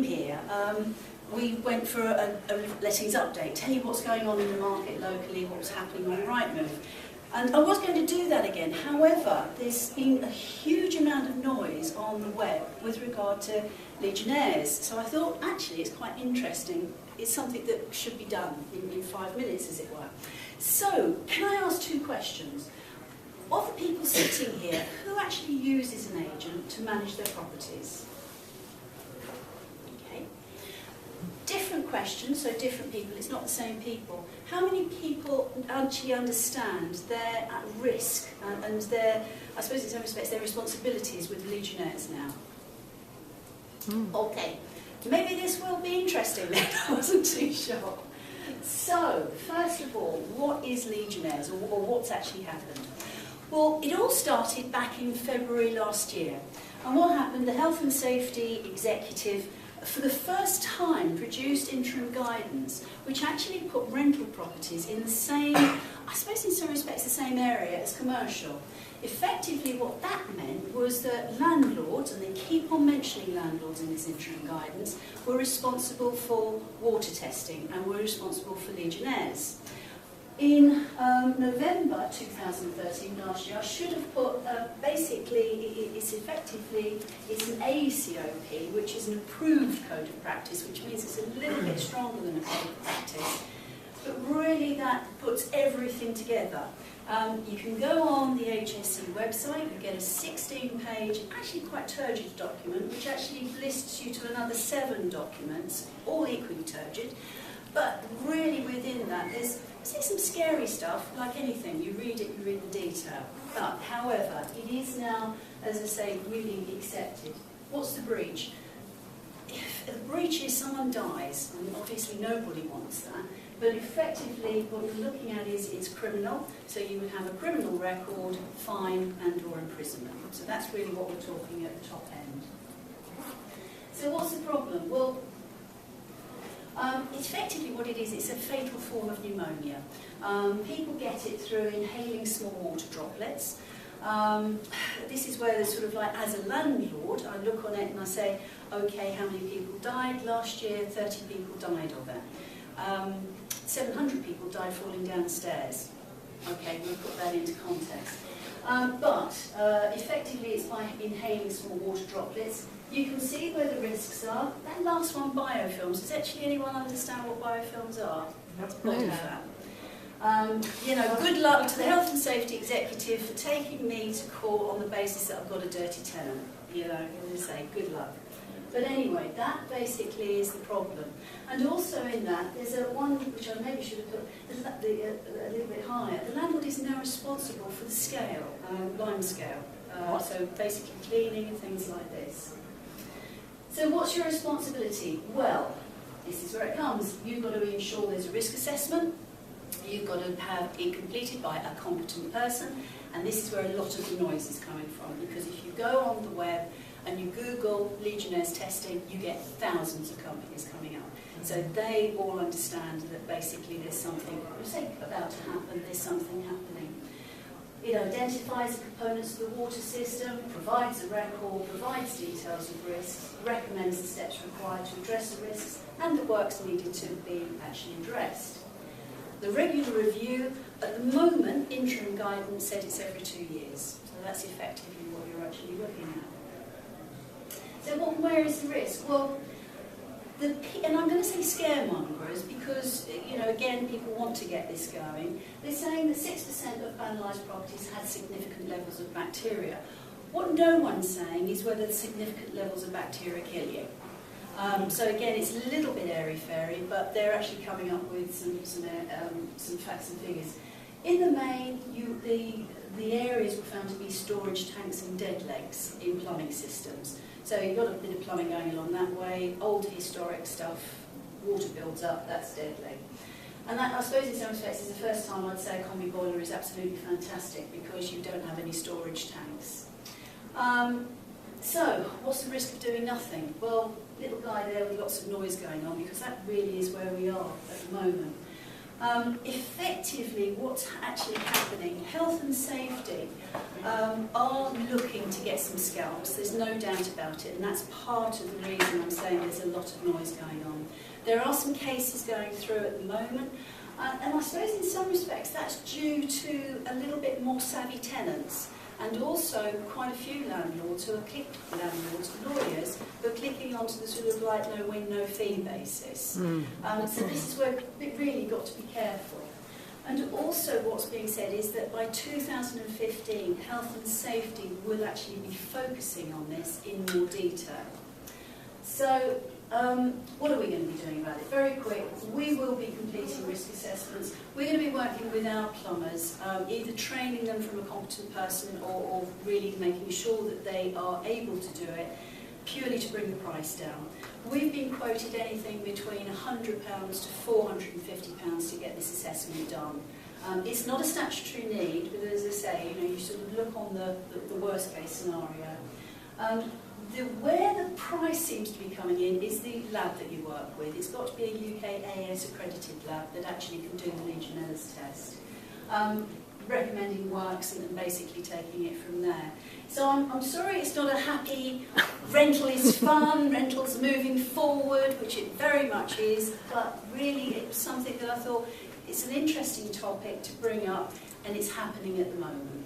Here, we went for a lettings update, tell you what's going on in the market locally, what's happening on Rightmove. And I was going to do that again, however, there's been a huge amount of noise on the web with regard to Legionnaires. So I thought, actually, it's quite interesting. It's something that should be done in 5 minutes, as it were. So, can I ask two questions? Of the people sitting here, who actually uses an agent to manage their properties? Okay. Different questions, so different people, it's not the same people. How many people actually understand they're at risk and their, I suppose in some respects, their responsibilities with the Legionnaires now? Okay, maybe this will be interesting then, I wasn't too sure. So, first of all, what is Legionnaires, or what's actually happened? Well, it all started back in February last year. And what happened, the Health and Safety Executive, for the first time, produced interim guidance, which actually put rental properties in the same, I suppose in some respects, the same area as commercial. Effectively, what that meant was that landlords, and they keep on mentioning landlords in this interim guidance, were responsible for water testing and were responsible for Legionnaires. In November 2013, last year, I should have put, basically, it's an ACOP, which is an approved code of practice, which means it's a little bit stronger than a code of practice. But really that puts everything together. You can go on the HSE website, you get a 16-page, actually quite turgid document, which actually lists you to another 7 documents, all equally turgid. But really within that, there's some scary stuff, like anything. You read it, you read the detail. But, however, it is now, as I say, really accepted. What's the breach? If the breach is someone dies, and obviously nobody wants that, but effectively what you're looking at is it's criminal, so you would have a criminal record, fine and or imprisonment. So that's really what we're talking at the top end. So what's the problem? Well, effectively what it is, it's a fatal form of pneumonia. People get it through inhaling small water droplets. This is where there's sort of like, as a landlord, I look on it and I say, okay, how many people died last year? 30 people died of it. 700 people died falling down the stairs. Okay, we'll put that into context. But effectively it's by inhaling small water droplets. You can see where the risks are. That last one, biofilms. Does actually anyone understand what biofilms are? That's blue. You know, good luck to the Health and Safety Executive for taking me to court on the basis that I've got a dirty tenant. You know, I'm going to say good luck. But anyway, that basically is the problem. And also in that, there's a one which I maybe should have put a little bit higher. The landlord is now responsible for the scale, lime scale. So basically cleaning and things like this. So what's your responsibility? Well, this is where it comes. You've got to ensure there's a risk assessment. You've got to have it completed by a competent person. And this is where a lot of the noise is coming from. Because if you go on the web and you Google Legionnaires testing, you get thousands of companies coming up. So they all understand that basically there's something about to happen, there's something happening. It identifies the components of the water system, provides a record, provides details of risks, recommends the steps required to address the risks, and the works needed to be actually addressed. The regular review, at the moment, interim guidance said it's every 2 years. So that's effectively what you're actually looking at. So where is the risk? Well, and I'm going to say scaremongers because, you know, again, people want to get this going. They're saying that 6% of analysed properties had significant levels of bacteria. What no one's saying is whether the significant levels of bacteria kill you. So again, it's a little bit airy-fairy, but they're actually coming up with some facts and figures. In the main, the areas were found to be storage tanks and dead legs in plumbing systems. So you've got a bit of plumbing going along that way, old historic stuff, water builds up, that's dead leg. And that, I suppose in some respects, is the first time I'd say a combi boiler is absolutely fantastic because you don't have any storage tanks. So, what's the risk of doing nothing? Well, little guy there with lots of noise going on, because that really is where we are at the moment. Effectively, what's actually happening, health and safety are looking to get some scalps, there's no doubt about it, and that's part of the reason I'm saying there's a lot of noise going on. There are some cases going through at the moment, and I suppose in some respects that's due to a little bit more savvy tenants, and also quite a few landlords who are lawyers who are clicking onto the sort of like no win, no fee basis. So this is where we've really got to be careful. And also what's being said is that by 2015, health and safety will actually be focusing on this in more detail. So what are we going to be doing about it? Very quick, we will be completing risk assessments. We're going to be working with our plumbers, either training them from a competent person or really making sure that they are able to do it, purely to bring the price down. We've been quoted anything between £100 to £450 to get this assessment done. It's not a statutory need, but as I say, you sort of look on the worst case scenario. Where the price seems to be coming in is the lab that you work with. It's got to be a UK AS accredited lab that actually can do the Legionnaires test. Recommending works and basically taking it from there. So I'm sorry it's not a happy, rental is fun, rental's moving forward, which it very much is, but really it was something that I thought it's an interesting topic to bring up, and it's happening at the moment.